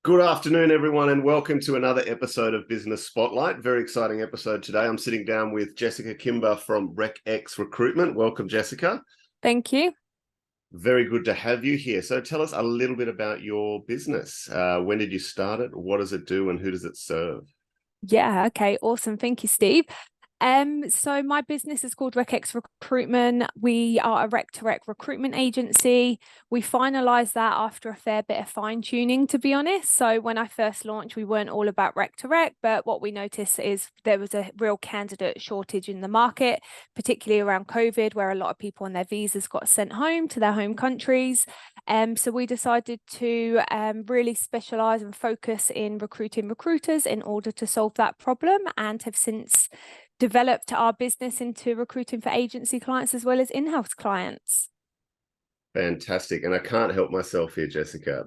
Good afternoon, everyone, and welcome to another episode of Business Spotlight. Very exciting episode today. I'm sitting down with Jessica Kimber from RecX Recruitment. Welcome, Jessica. Thank you. Very good to have you here. So tell us a little bit about your business. When did you start it? What does it do and who does it serve? Yeah, okay, awesome. Thank you, Steve. So my business is called RecX Recruitment. We are a rec-to-rec recruitment agency. We finalized that after a fair bit of fine-tuning, to be honest. So when I first launched, we weren't all about rec-to-rec, but what we noticed is there was a real candidate shortage in the market, particularly around COVID, where a lot of people on their visas got sent home to their home countries. So we decided to really specialize and focus in recruiting recruiters in order to solve that problem, and have since developed our business into recruiting for agency clients as well as in-house clients. Fantastic. And I can't help myself here, Jessica.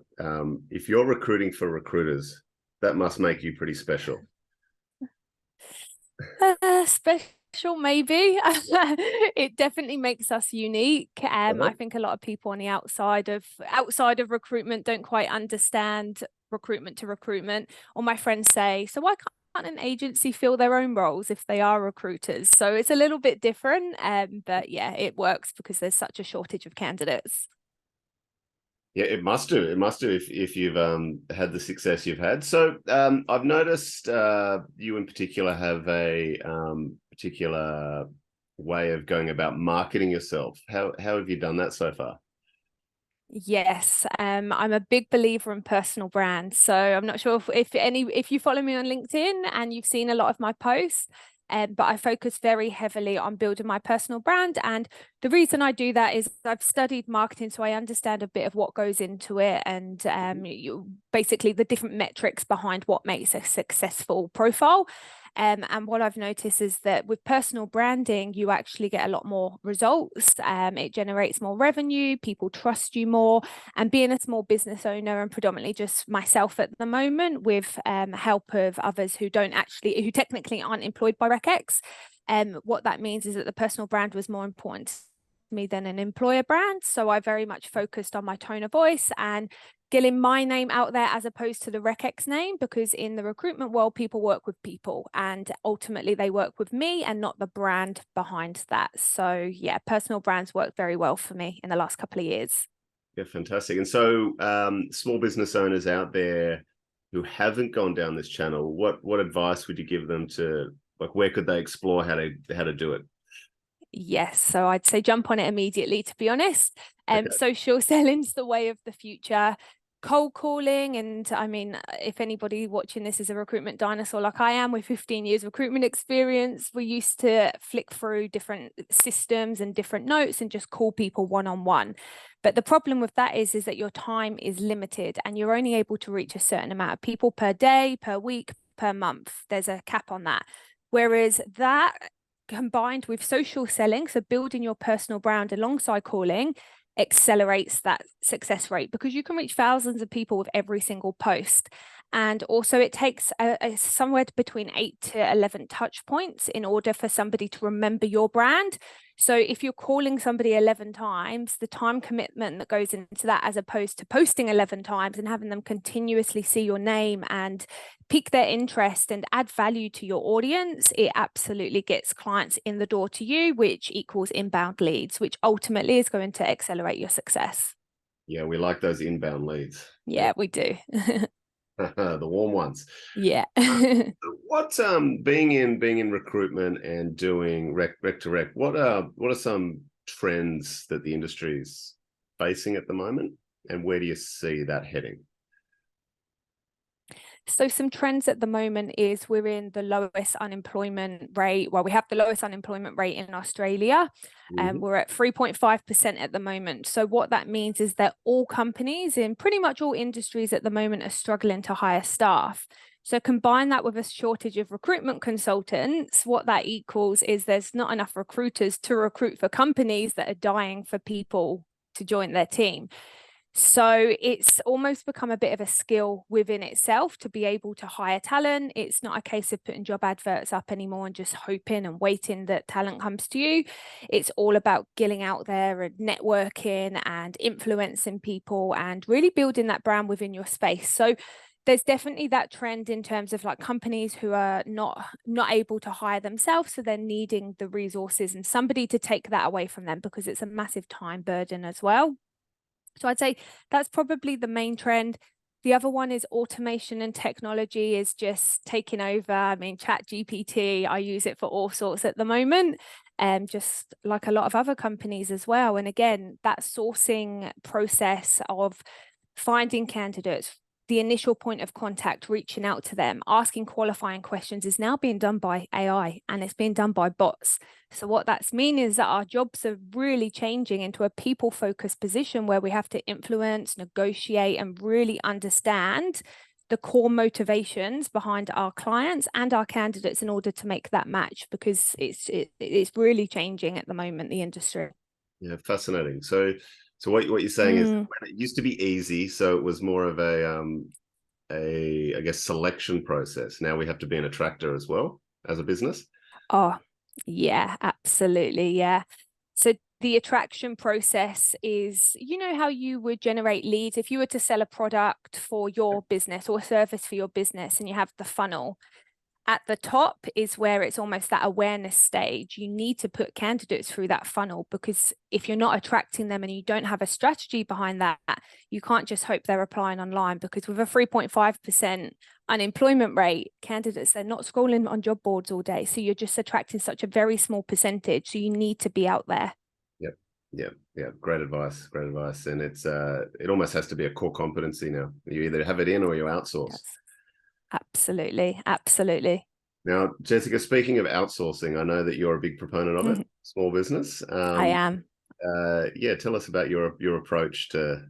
If you're recruiting for recruiters, that must make you pretty special. Special, maybe. It definitely makes us unique. I think a lot of people on the outside of recruitment don't quite understand recruitment to recruitment. Or my friends say, so why can't an agency fill their own roles if they are recruiters? So it's a little bit different, but yeah, it works because there's such a shortage of candidates. Yeah, it must do. It must do if you've had the success you've had. So I've noticed you in particular have a particular way of going about marketing yourself. How have you done that so far? Yes, I'm a big believer in personal brands. So I'm not sure if you follow me on LinkedIn and you've seen a lot of my posts, but I focus very heavily on building my personal brand. And the reason I do that is I've studied marketing, so I understand a bit of what goes into it, and basically the different metrics behind what makes a successful profile. And what I've noticed is that with personal branding, you actually get a lot more results. It generates more revenue, people trust you more. And being a small business owner, and predominantly just myself at the moment, with help of others who technically aren't employed by RecX, what that means is that the personal brand was more important to me than an employer brand. So I very much focused on my tone of voice and getting my name out there as opposed to the RecX name, because in the recruitment world, people work with people and ultimately they work with me and not the brand behind that. So yeah, personal brands work very well for me in the last couple of years. Yeah, fantastic. And so small business owners out there who haven't gone down this channel, what advice would you give them to, like, where could they explore how to do it? Yes, so I'd say jump on it immediately, to be honest. Social selling's the way of the future. Cold calling, and I mean, if anybody watching this is a recruitment dinosaur like I am, with 15 years recruitment experience, we used to flick through different systems and different notes and just call people one-on-one. But the problem with that is that your time is limited and you're only able to reach a certain amount of people per day, per week, per month. There's a cap on that. Whereas that combined with social selling, so building your personal brand alongside calling, accelerates that success rate, because you can reach thousands of people with every single post. And also it takes somewhere between 8 to 11 touch points in order for somebody to remember your brand. So if you're calling somebody 11 times, the time commitment that goes into that, as opposed to posting 11 times and having them continuously see your name and pique their interest and add value to your audience, it absolutely gets clients in the door to you, which equals inbound leads, which ultimately is going to accelerate your success. Yeah, we like those inbound leads. Yeah, we do. The warm ones. Yeah. What's being in recruitment and doing rec to rec, what are some trends that the industry is facing at the moment, and where do you see that heading? So some trends at the moment is we're in the lowest unemployment rate. Well, we have the lowest unemployment rate in Australia, and we're at 3.5% at the moment. So what that means is that all companies in pretty much all industries at the moment are struggling to hire staff. So combine that with a shortage of recruitment consultants, what that equals is there's not enough recruiters to recruit for companies that are dying for people to join their team. So it's almost become a bit of a skill within itself to be able to hire talent. It's not a case of putting job adverts up anymore and just hoping and waiting that talent comes to you. It's all about getting out there and networking and influencing people and really building that brand within your space. So there's definitely that trend in terms of like companies who are not able to hire themselves, so they're needing the resources and somebody to take that away from them, because it's a massive time burden as well. So I'd say that's probably the main trend. The other one is automation and technology is just taking over. I mean, ChatGPT, I use it for all sorts at the moment, just like a lot of other companies as well. And again, that sourcing process of finding candidates, the initial point of contact, reaching out to them, asking qualifying questions is now being done by AI, and it's being done by bots. So what that's meaning is that our jobs are really changing into a people-focused position where we have to influence, negotiate, and really understand the core motivations behind our clients and our candidates in order to make that match, because it's really changing at the moment, the industry. Yeah, fascinating. So what you're saying is, when it used to be easy, so it was more of a I guess selection process. Now we have to be an attractor as well as a business. Oh, yeah, absolutely. Yeah. So the attraction process is, you know, how you would generate leads if you were to sell a product for your business or a service for your business, and you have the funnel. At the top is where it's almost that awareness stage. You need to put candidates through that funnel, because if you're not attracting them and you don't have a strategy behind that, you can't just hope they're applying online, because with a 3.5% unemployment rate, candidates, they're not scrolling on job boards all day. So you're just attracting such a very small percentage. So you need to be out there. Yeah. Great advice. And it's it almost has to be a core competency now. You either have it in or you outsource. Yes. Absolutely. Now, Jessica, speaking of outsourcing, I know that you're a big proponent of it, small business. I am. Yeah, tell us about your approach to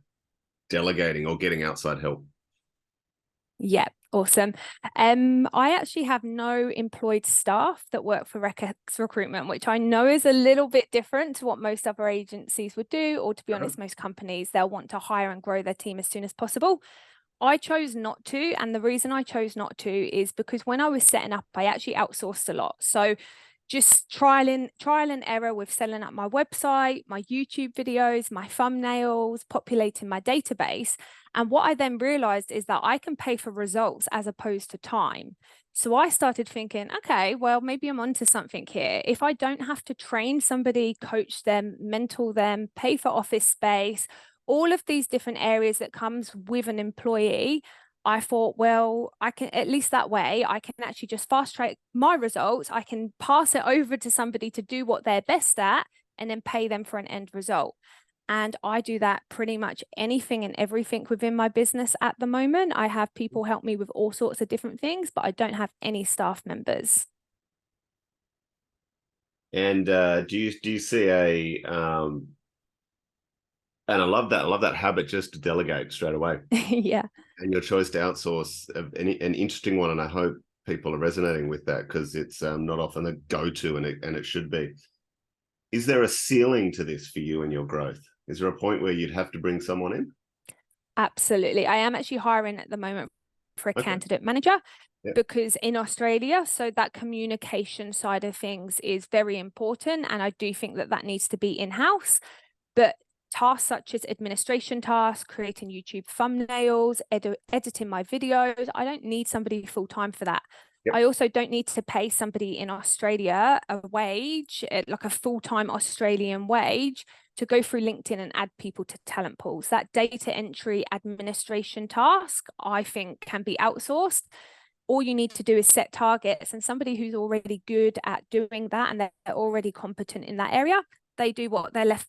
delegating or getting outside help. Yeah, awesome. I actually have no employed staff that work for Rex Recruitment, which I know is a little bit different to what most other agencies would do, or to be honest, most companies, they'll want to hire and grow their team as soon as possible. I chose not to, and the reason I chose not to is because when I was setting up, I actually outsourced a lot. So just trial and error with setting up my website, my YouTube videos, my thumbnails, populating my database. And what I then realized is that I can pay for results as opposed to time. So I started thinking, okay, well, maybe I'm onto something here. If I don't have to train somebody, coach them, mentor them, pay for office space, all of these different areas that comes with an employee, I thought, well, I can, at least that way, I can actually just fast track my results. I can pass it over to somebody to do what they're best at and then pay them for an end result. And I do that pretty much anything and everything within my business at the moment. I have people help me with all sorts of different things, but I don't have any staff members. And do you see and I love that habit, just to delegate straight away. Yeah. And your choice to outsource, an interesting one, and I hope people are resonating with that, because it's not often a go-to, and it should be. Is there a ceiling to this for you and your growth? Is there a point where you'd have to bring someone in? Absolutely. I am actually hiring at the moment for a candidate manager, because in Australia, so that communication side of things is very important. And I do think that needs to be in-house. But tasks such as administration tasks, creating YouTube thumbnails, editing my videos, I don't need somebody full-time for that. I also don't need to pay somebody in Australia a wage, like a full-time Australian wage, to go through LinkedIn and add people to talent pools. That data entry administration task, I think, can be outsourced. All you need to do is set targets, and somebody who's already good at doing that and they're already competent in that area, they do what they're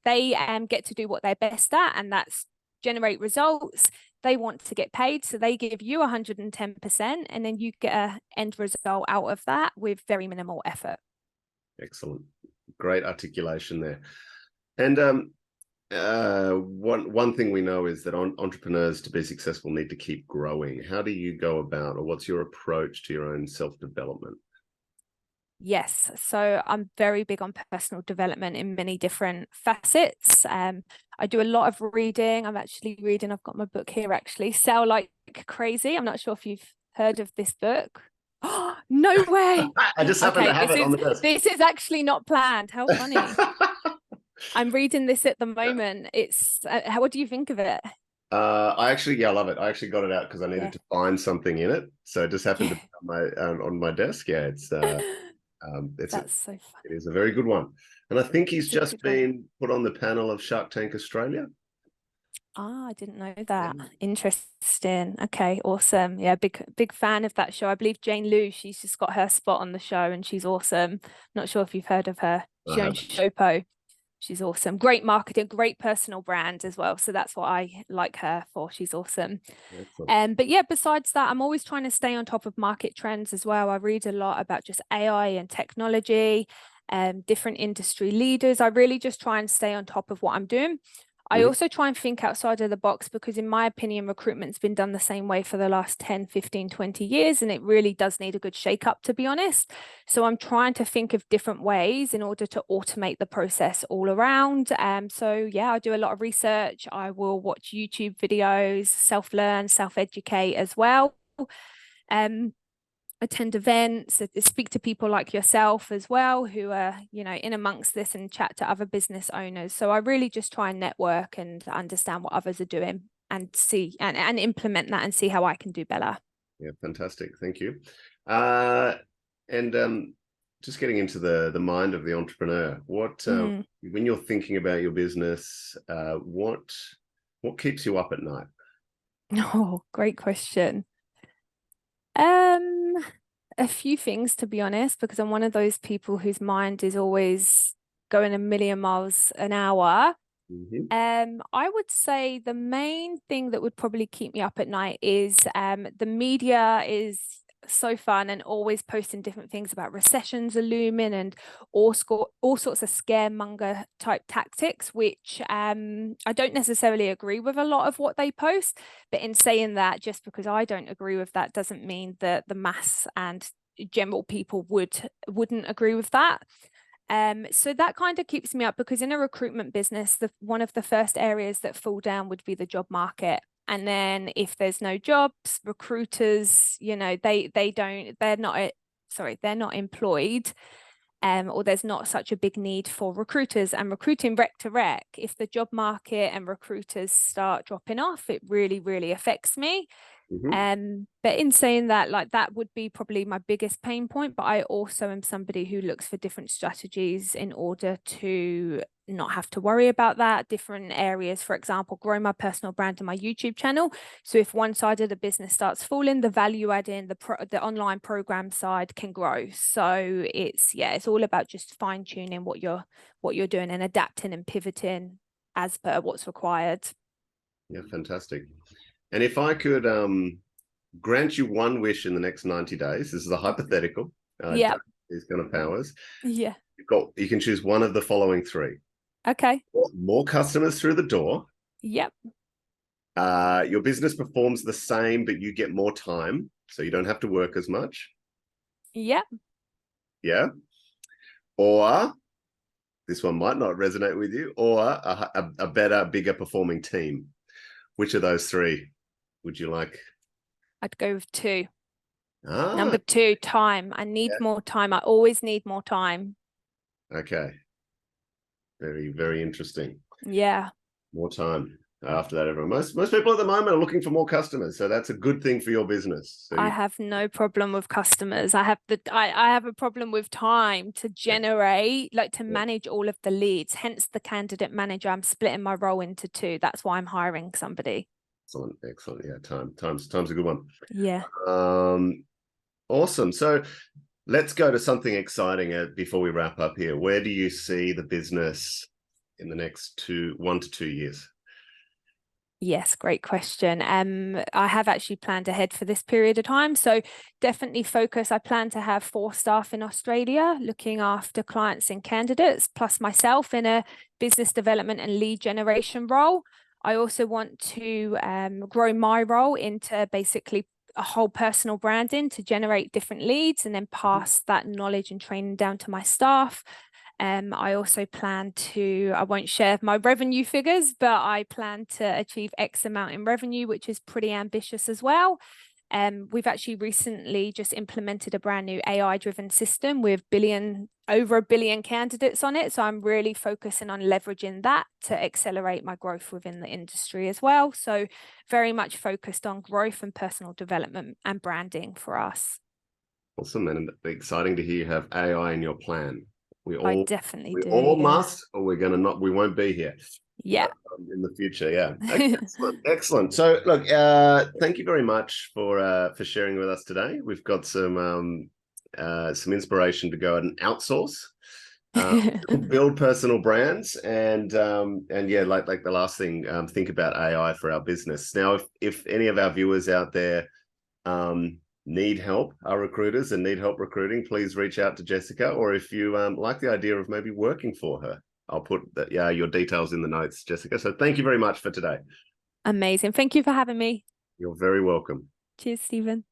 they get to do what they're best at, and that's generate results. They want to get paid, so they give you 110%, and then you get an end result out of that with very minimal effort. Excellent. Great articulation there. And one thing we know is that entrepreneurs, to be successful, need to keep growing. How do you go about, or what's your approach to your own self-development? Yes, so I'm very big on personal development in many different facets. I do a lot of reading. I'm actually reading, I've got my book here actually, Sell Like Crazy. I'm not sure if you've heard of this book. Oh, no way. I just happen to have it on the desk. This is actually not planned. How funny. I'm reading this at the moment. It's what do you think of it? I love it. I actually got it out because I needed Yeah. to find something in it. So it just happened to be on my desk. Yeah, That's so it funny. is a very good one. And I think he's It's a just good one. been put on the panel of Shark Tank Australia. Ah, I didn't know Yeah. that. Interesting. Okay, awesome. Yeah, big fan of that show. I believe Jane Lou, she's just got her spot on the show and she's awesome. Not sure if you've heard of her. I She owns haven't. Showpo. She's awesome. Great marketing, great personal brand as well. So that's what I like her for. She's awesome. Excellent. But yeah, besides that, I'm always trying to stay on top of market trends as well. I read a lot about just AI and technology, different industry leaders. I really just try and stay on top of what I'm doing. I Mhm. also try and think outside of the box because in my opinion, recruitment's been done the same way for the last 10, 15, 20 years, and it really does need a good shake up, to be honest. So I'm trying to think of different ways in order to automate the process all around. So yeah, I do a lot of research. I will watch YouTube videos, self-learn, self-educate as well. Um, attend events, speak to people like yourself as well, who are, in amongst this, and chat to other business owners. So I really just try and network and understand what others are doing and see and implement that and see how I can do better. Yeah, fantastic. Thank you. And just getting into the mind of the entrepreneur, when you're thinking about your business, what keeps you up at night? Oh, great question. Um, a few things, to be honest, because I'm one of those people whose mind is always going a million miles an hour. Mhm. I would say the main thing that would probably keep me up at night is the media is so fun and always posting different things about recessions are looming and all sorts of scaremonger type tactics, which I don't necessarily agree with a lot of what they post. But in saying that, just because I don't agree with that doesn't mean that the mass and general people wouldn't agree with that. So that kind of keeps me up because in a recruitment business, one of the first areas that fall down would be the job market. And then if there's no jobs, recruiters, they're not employed. Or there's not such a big need for recruiters and recruiting rec to rec. If the job market and recruiters start dropping off, it really, really affects me. But in saying that, like that would be probably my biggest pain point. But I also am somebody who looks for different strategies in order to not have to worry about that. Different areas, for example, grow my personal brand and my YouTube channel. So if one side of the business starts falling, the value adding, the online program side can grow. So it's all about just fine tuning what you're doing and adapting and pivoting as per what's required. Yeah, fantastic. And if I could grant you one wish in the next 90 days, this is a hypothetical. Don't Yeah. have these kind of powers. Yeah. You can choose one of the following three. Okay. More customers through the door. Yep. Your business performs the same, but you get more time, so you don't have to work as much. Yep. Yeah. Or this one might not resonate with you, or a better, bigger performing team. Which of those three would you like? I'd go with 2. Ah, Number 2, time. I need more time. I always need more time. okay. Very, very interesting. Yeah. More time. After that, everyone. Most people at the moment are looking for more customers, so that's a good thing for your business. So I have no problem with customers. I have a problem with time to generate, like to manage all of the leads. Hence the candidate manager. I'm splitting my role into 2. That's why I'm hiring somebody. Excellent. Yeah, time's a good one. Yeah. Awesome. So let's go to something exciting before we wrap up here. Where do you see the business in the next 1 to 2 years? Yes, great question. I have actually planned ahead for this period of time. So definitely focus. I plan to have 4 staff in Australia looking after clients and candidates, plus myself in a business development and lead generation role. I also want to grow my role into basically a whole personal branding to generate different leads and then pass that knowledge and training down to my staff. I also plan I won't share my revenue figures, but I plan to achieve X amount in revenue, which is pretty ambitious as well. We've actually recently just implemented a brand new AI-driven system with over 1 billion candidates on it. So I'm really focusing on leveraging that to accelerate my growth within the industry as well. So very much focused on growth and personal development and branding for us. Awesome, and exciting to hear you have AI in your plan. I definitely do. We all Yeah. must, or we're going to not. We won't be here. Yeah. In the future, yeah. Okay, excellent. So, look, thank you very much for sharing with us today. We've got some inspiration to go and outsource, build personal brands, and yeah, like the last thing, think about AI for our business. Now, if any of our viewers out there need help, are recruiters and need help recruiting, please reach out to Jessica. Or if you like the idea of maybe working for her, I'll put your details in the notes, Jessica. So thank you very much for today. Amazing. Thank you for having me. You're very welcome. Cheers, Stephen.